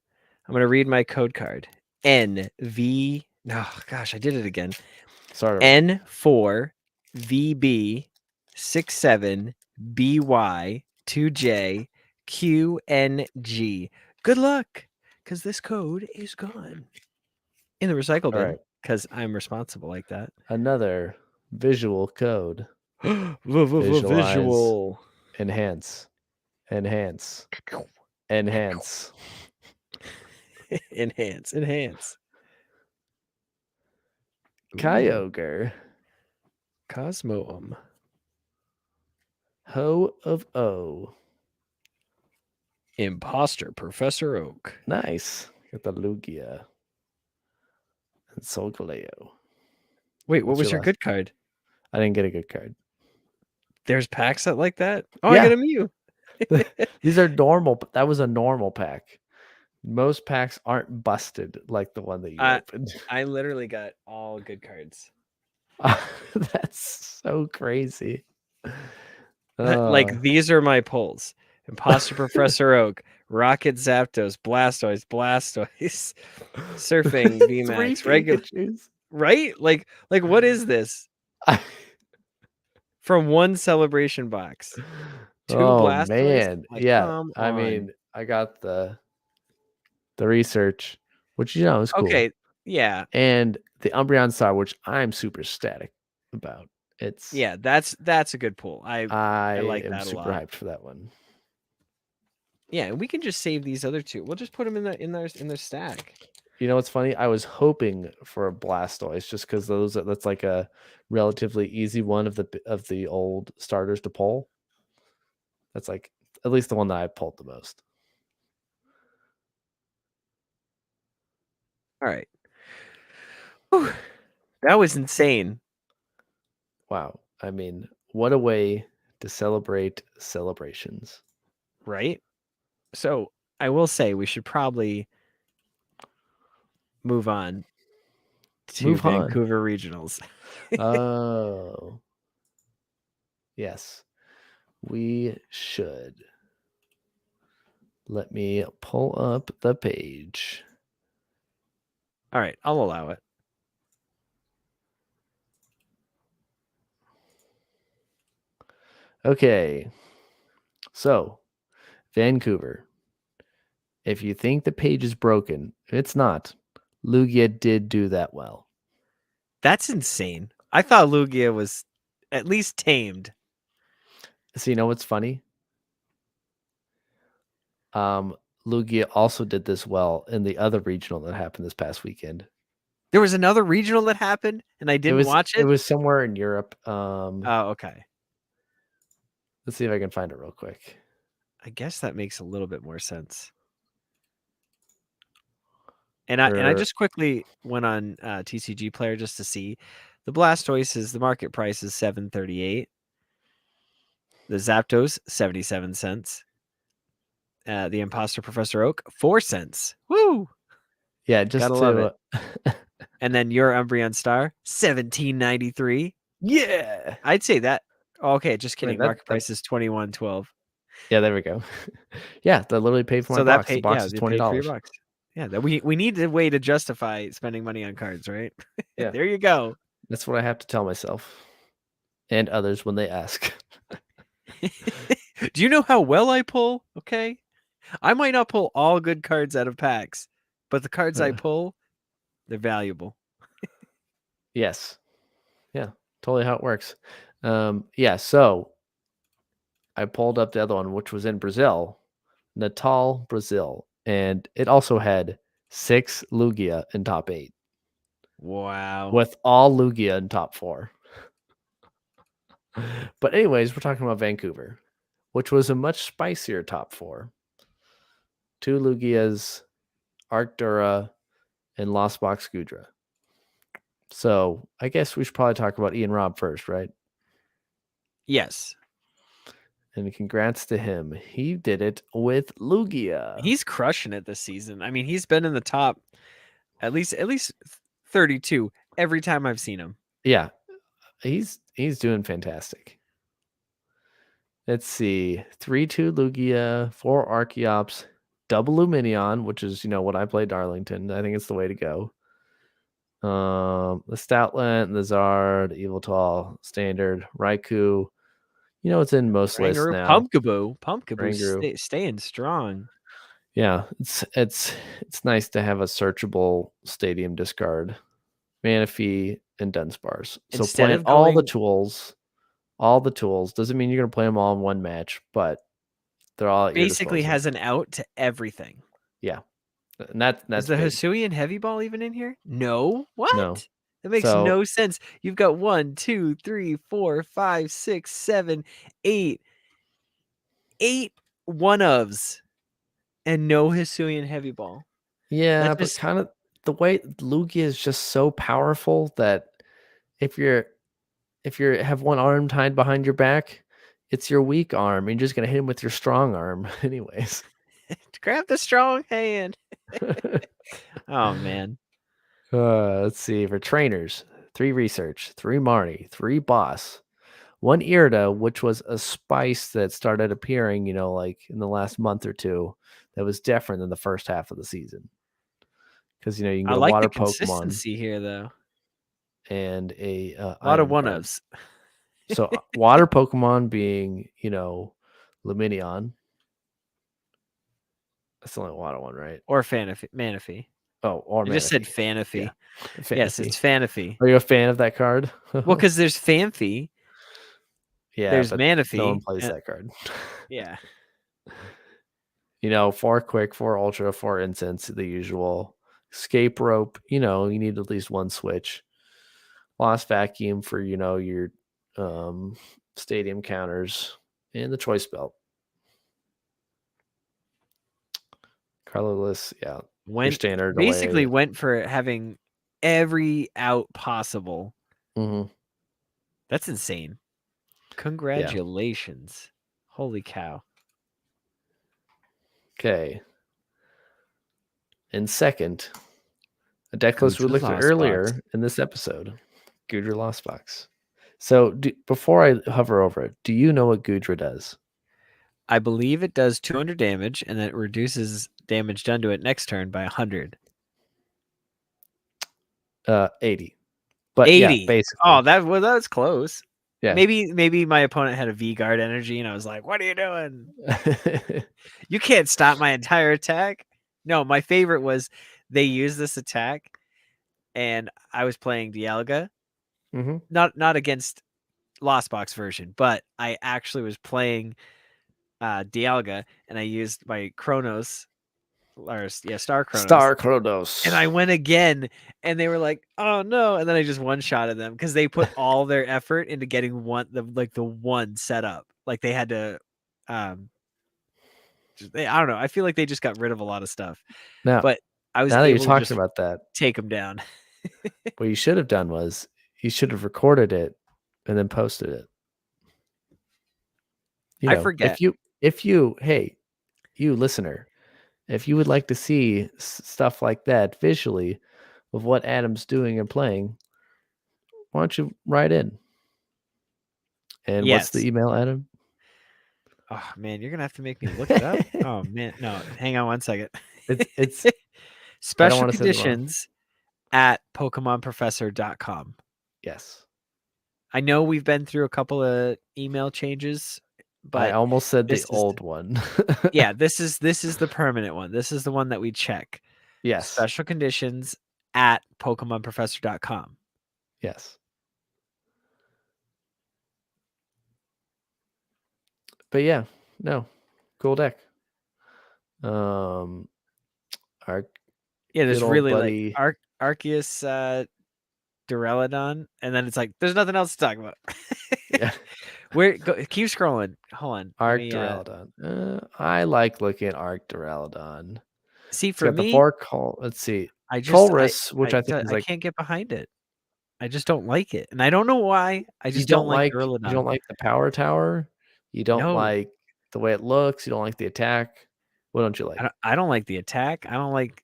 I'm going to read my code card. NV. Oh gosh, I did it again. Sorry. N4VB67BY2JQNG. Good luck, because this code is gone in the recycle bin. Because I'm responsible like that. Another visual code. Visual. Enhance. Enhance. Enhance. Enhance. Kyogre. Cosmoem. Ho of O. Imposter Professor Oak. Nice. Got the Lugia. And Solgaleo. Wait, what was your good card? I didn't get a good card. There's packs that like that? Oh, yeah. I got a Mew. These are normal. That was a normal pack. Most packs aren't busted like the one that you opened. I literally got all good cards. That's so crazy. Like, these are my pulls. Imposter Professor Oak, Rocket Zapdos, Blastoise, Surfing, VMAX, regular. Right? Like what is this? From one celebration box. 2 Blastoise? Man. Like, yeah. I mean, I got the research, which is cool. Okay, yeah. And the Umbreon Star, which I'm super static about. It's that's a good pull. I like that a lot. I'm super hyped for that one. Yeah, we can just save these other 2. We'll just put them in their stack. You know what's funny? I was hoping for a Blastoise just because that's like a relatively easy one of the old starters to pull. That's like at least the one that I pulled the most. All right. Whew, that was insane. Wow. I mean, what a way to celebrate celebrations. Right? So I will say we should probably move on to Move on. Vancouver Regionals. Oh. Yes. We should. Let me pull up the page. All right, I'll allow it. Okay. So, Vancouver. If you think the page is broken, it's not. Lugia did do that well. That's insane. I thought Lugia was at least tamed. So you know what's funny? Lugia also did this well in the other regional that happened this past weekend. There was another regional that happened, and I didn't watch It it. was somewhere in Europe. Oh, okay. Let's see if I can find it real quick. I guess that makes a little bit more sense. And I just quickly went on TCG Player just to see the Blastoise the market price is $7.38. The Zapdos 77 cents. The Imposter Professor Oak 4 cents. Woo! Yeah, just gotta love it. And then your Umbreon Star 17.93. Yeah, I'd say that. Oh, okay, just kidding. Wait, Market price is $21.12. Yeah, there we go. Yeah, that literally paid for my box. The box is $20. For your box. Yeah, that we need a way to justify spending money on cards, right? Yeah. There you go. That's what I have to tell myself and others when they ask. Do you know how well I pull? Okay. I might not pull all good cards out of packs, but the cards I pull, they're valuable. Yes. Yeah, totally how it works. Yeah, so I pulled up the other one, which was in Brazil, Natal, Brazil, and it also had 6 Lugia in top 8. Wow. With all Lugia in top 4. But anyways, we're talking about Vancouver, which was a much spicier top 4. 2 Lugias, Arctura, and Lost Box Gudra. So I guess we should probably talk about Ian Robb first, right? Yes. And congrats to him. He did it with Lugia. He's crushing it this season. I mean, he's been in the top at least 32 every time I've seen him. Yeah. He's doing fantastic. Let's see. 3-2 Lugia, 4 Archeops, double Luminion, which is, what I play Darlington. I think it's the way to go. The Stoutland, the Zard, Eviltal, Standard, Raikou. It's in most lists now. Pumpkaboo staying strong. Yeah, it's nice to have a searchable stadium discard. Manaphy and Dunsparce. So playing all the tools doesn't mean you're going to play them all in one match, but they're all at your basically disposal. has an out to everything. Yeah. And that's Is the big. Hisuian Heavy Ball even in here? No. What? No. That makes no sense. You've got 1, 2, 3, 4, 5, 6, 7, 8 one-ofs and no Hisuian Heavy Ball. Yeah, but kind of the way Lugia is just so powerful that if you have one arm tied behind your back, it's your weak arm. You're just gonna hit him with your strong arm, anyways. Grab the strong hand. Oh man. Let's see. For trainers, 3 research, 3 Marnie, 3 boss, 1 Irida, which was a spice that started appearing, like in the last month or two, that was different than the first half of the season. Because you can get a water the Pokemon consistency here, though, and a lot of one-ofs. So water Pokemon being, Luminion. That's the only water one, right? Or Manaphy. Oh, or I just said Fanaphy. Yeah. Yes, it's Fanaphy. Are you a fan of that card? Well, because there's Fanphy. Yeah, there's but Manaphy. No one plays that card. Yeah. 4 quick, 4 ultra, 4 incense, the usual. Escape rope, you need at least 1 switch. Lost vacuum for, your stadium counters. And the choice belt. Colorless, yeah. Went for having every out possible. Mm-hmm. That's insane. Congratulations. Holy cow. Okay. In second, a deck list we Gudra looked at Lost earlier Box. in this episode, Gudra Lost Box. So before I hover over it, do you know what Gudra does? I believe it does 200 damage, and then it reduces damage done to it next turn by 100. 80. But 80. yeah, basically. Oh, that's close. Yeah. Maybe my opponent had a V-Guard energy, and I was like, what are you doing? You can't stop my entire attack. No, my favorite was they used this attack, and I was playing Dialga. Mm-hmm. Not against Lost Box version, but I actually was playing Dialga, and I used my Chronos, or Star Chronos. Star Chronos. And I went again, and they were like, "Oh no!" And then I just one-shotted them because they put all their effort into getting the one set up. Like they had to, I don't know. I feel like they just got rid of a lot of stuff. Now, But I was now that you're able to talking just about that, take them down. what you should have done was you should have recorded it and then posted it. I forget. If you, hey, you listener, if you would like to see stuff like that visually of what Adam's doing and playing, why don't you write in? And what's the email, Adam? Oh man, you're gonna have to make me look it up. Oh man, no, hang on one second. It's Special Conditions at PokemonProfessor.com. Yes. I know we've been through a couple of email changes, but I almost said the old one. Yeah, this is the permanent one. This is the one that we check. Yes. Special Conditions at PokemonProfessor.com. Yes. But yeah, no, cool deck. Our there's really buddy, like Arceus, Duraludon, and then it's like there's nothing else to talk about. Yeah. Keep scrolling. Hold on. Duraludon. I like looking at Duraludon. See, It's for got me, the 4 call. Let's see. I think is like, I can't get behind it. I just don't like it, and I don't know why. I just don't like you Duraludon. don't like the power tower. You don't like the way it looks. You don't like the attack. What don't you like? I don't like the attack. I don't like.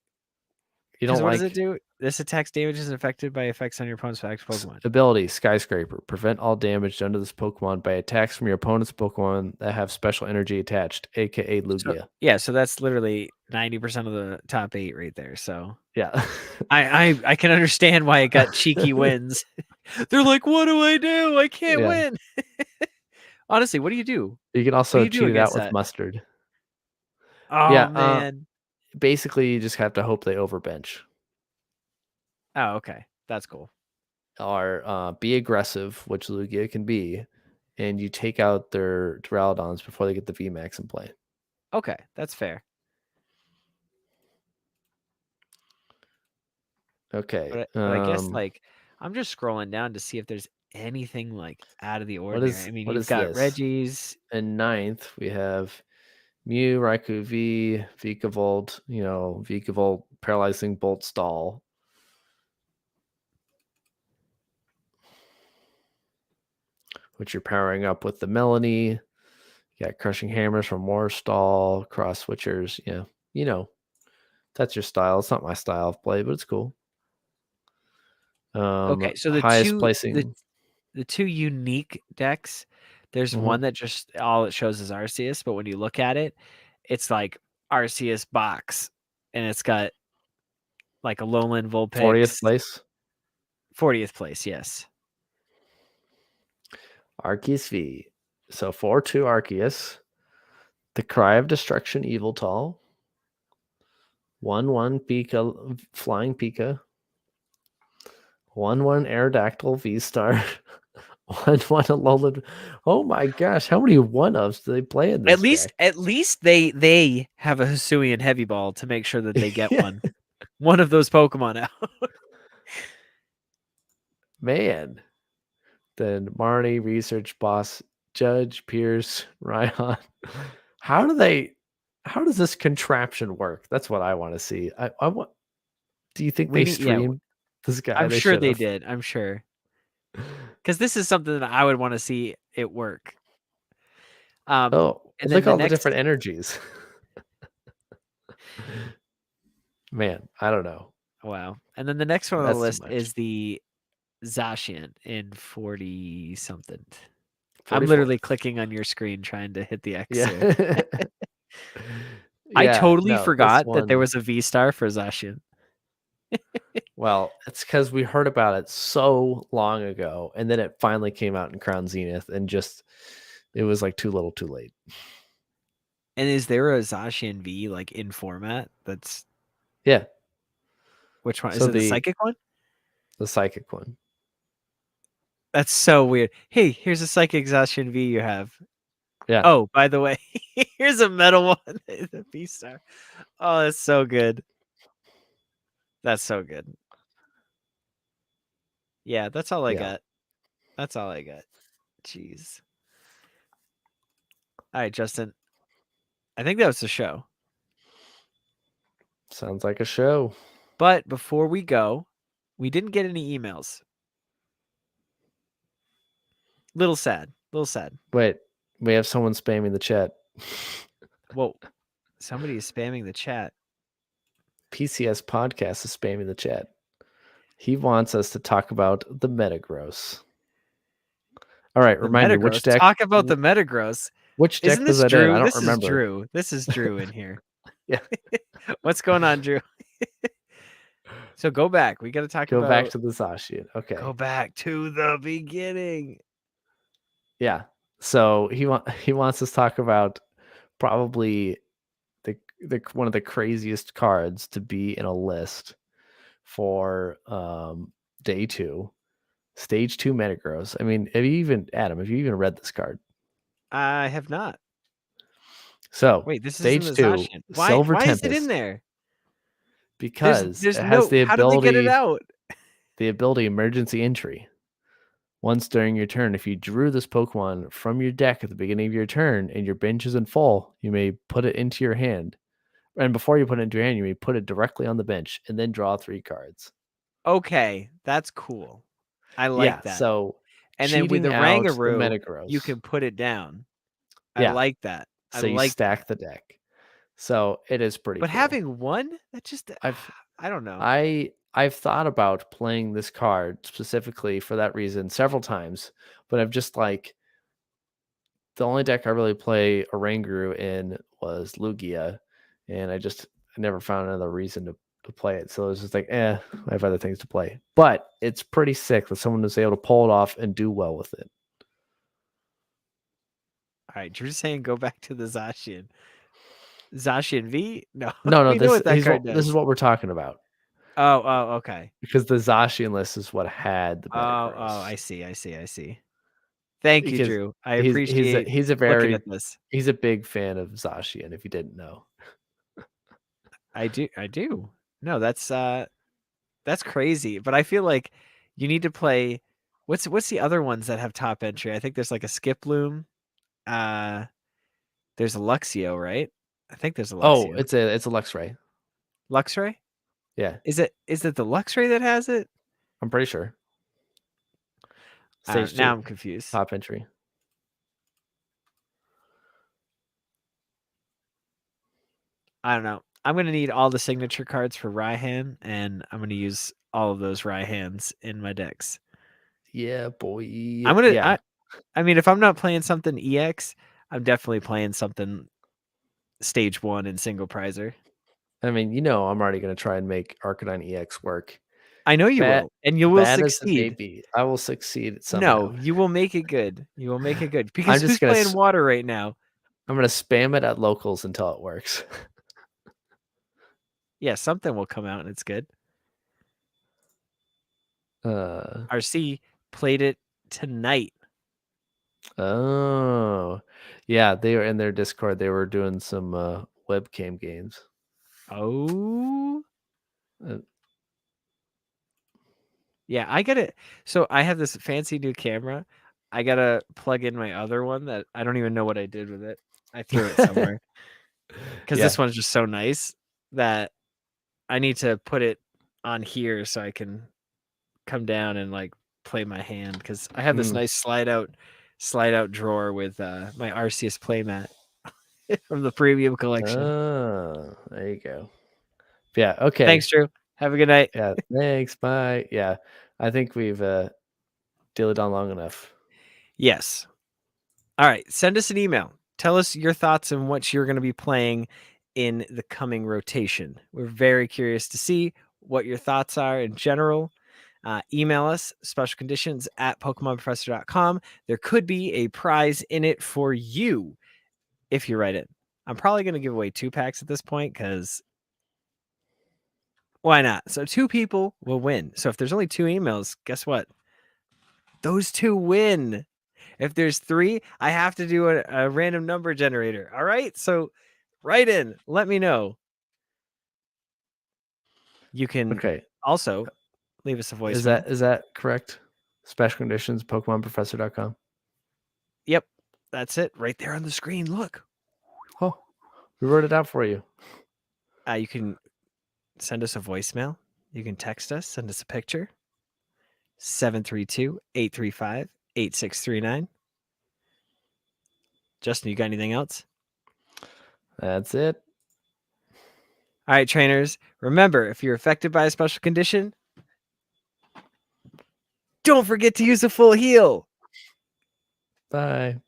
You don't what like. does it do? This attacks damage is affected by effects on your opponent's active Pokemon. Ability Skyscraper. Prevent all damage done to this Pokemon by attacks from your opponent's Pokemon that have special energy attached, aka Lugia. So that's literally 90% of the top 8 right there. So yeah, I can understand why it got cheeky wins. They're like, what do? I can't win. Honestly, what do you do? You can also cheat it out with Mustard. Oh man. Basically, you just have to hope they overbench. Oh, okay. That's cool. Or be aggressive, which Lugia can be, and you take out their Duraludons before they get the VMAX in play. Okay, that's fair. Okay. But I guess like I'm just scrolling down to see if there's anything like out of the ordinary. I mean, you've got Reggie's. In 9th, we have Mew, Raikou V, Vikavolt, Vikavolt, Paralyzing Bolt Stall. Which you're powering up with the Melanie. You got Crushing Hammers from more Stall, Cross Switchers. That's your style. It's not my style of play, but it's cool. Okay, so the two unique decks, there's one that just all it shows is Arceus, but when you look at it, it's like Arceus box, and it's got like a Lowland Vulpix. 40th place? 40th place, yes. Arceus V. So 4-2 Arceus. The Cry of Destruction Eviltal. 1-1 Pika, Flying Pika. 1-1 Aerodactyl V-Star. 1-1 Alolan. Oh my gosh, how many one-ups do they play in this deck? At least they have a Hisuian Heavy Ball to make sure that they get one of those Pokemon out. Man. Then Marnie, Research Boss, Judge, Pierce, Ryan. How does this contraption work? That's what I want to see. Do you think they stream? This guy. I'm They sure they should've. did. I'm sure. Because this is something that I would want to see it work. Oh, And then look at the all the next, different energies. Man, I don't know. wow. And then the next one on the That's too list much. is the Zacian in 40 something. I'm 44. literally clicking on your screen trying to hit the X here. Yeah. I Yeah, totally no, this forgot that there one. was a V star for Zacian. Well, it's because we heard about it so long ago, and then it finally came out in Crown Zenith, and just it was like too little, too late. And is there a Zacian V like in format? That's Yeah. which one? Is So it the psychic one? the psychic one. That's so weird. Hey, here's a psychic Zacian V you have. Yeah. Oh, by the way, here's a metal one. The V star. Oh, that's so good. That's so good. Yeah, that's all I got. That's all I got. Jeez. All right, Justin. I think that was the show. Sounds like a show. But before we go, we didn't get any emails. Little sad. Little sad. Wait, we have someone spamming the chat. Whoa. Somebody is spamming the chat. PCS Podcast is spamming the chat. He wants us to talk about the Metagross. All right, remind me which deck. Talk about the Metagross. Which deck Isn't was this that in? Drew? I don't This remember. is Drew. This is Drew in here. Yeah. What's going on, Drew? So go back. We got to talk about. Go back to the Zacian. Okay. Go back to the beginning. Yeah. So he wants us to talk about probably the one of the craziest cards to be in a list for day 2, stage 2 Metagross. I mean, have you even read this card? I have not. So wait, this stage isn't the 2, Zacian. Why Tempest, is it in there? Because there's it has the how did they get it ability, out? the ability emergency entry. Once during your turn, if you drew this Pokemon from your deck at the beginning of your turn and your bench isn't full, you may put it into your hand. And before you put it into your hand, you may put it directly on the bench and then draw 3 cards. Okay, that's cool. I like that. So and then with the out the Rangaroo, Metagross, you can put it down. I Yeah. like that. So you stack the deck. So it is pretty But cool. having one, that just I don't know. I've thought about playing this card specifically for that reason several times, but I've just like the only deck I really play a Rangaroo in was Lugia, and I never found another reason to play it. So it was just like, I have other things to play. But it's pretty sick that someone was able to pull it off and do well with it. All right, Drew's saying go back to the Zacian. Zacian V? No. No, this is what we're talking about. Oh, okay. Because the Zacian list is what had the Metagross. Oh, I see. Thank you, Drew. I appreciate he's a looking at this. He's a big fan of Zacian, if you didn't know. I do. No, that's crazy. But I feel like you need to play what's the other ones that have top entry? I think there's like a Skiploom. There's a Luxio, right? I think there's a Luxio. Oh, it's a Luxray. Luxray? Yeah. Is it the Luxray that has it? I'm pretty sure. Stage 2. Now I'm confused. Top entry. I don't know. I'm going to need all the signature cards for Raihan, and I'm going to use all of those Raihans in my decks. Yeah, boy. I'm going to I mean, if I'm not playing something EX, I'm definitely playing something stage 1 in single prizer. I mean, I'm already going to try and make Arcanine EX work. I know you will, and you will succeed. I will succeed somehow. No, you will make it good. You will make it good. Because who's playing water right now? I'm going to spam it at locals until it works. Yeah, something will come out and it's good. RC played it tonight. Oh, yeah. They were in their Discord. They were doing some webcam games. Oh. Yeah, I got it. So I have this fancy new camera. I got to plug in my other one that I don't even know what I did with it. I threw it somewhere. Because this one's just so nice that I need to put it on here so I can come down and like play my hand because I have this nice slide out drawer with my Arceus playmat from the premium collection. Oh, there you go. Yeah. Okay. Thanks, Drew. Have a good night. Yeah. Thanks. Bye. Yeah. I think we've dealed on long enough. Yes. All right. Send us an email. Tell us your thoughts on what you're going to be playing in the coming rotation. We're very curious to see what your thoughts are in general. Email us, specialconditions@pokemonprofessor.com. There could be a prize in it for you if you write it. I'm probably going to give away 2 packs at this point because why not? So 2 people will win. So if there's only 2 emails, guess what? Those 2 win. If there's 3, I have to do a random number generator. All right. So write in. Let me know. You can also leave us a voicemail. Is that correct? Special Conditions, PokemonProfessor.com. Yep. That's it. Right there on the screen. Look. Oh, we wrote it out for you. You can send us a voicemail. You can text us. Send us a picture. 732-835-8639. Justin, you got anything else? That's it. All right, trainers. Remember, if you're affected by a special condition, don't forget to use a full heal. Bye.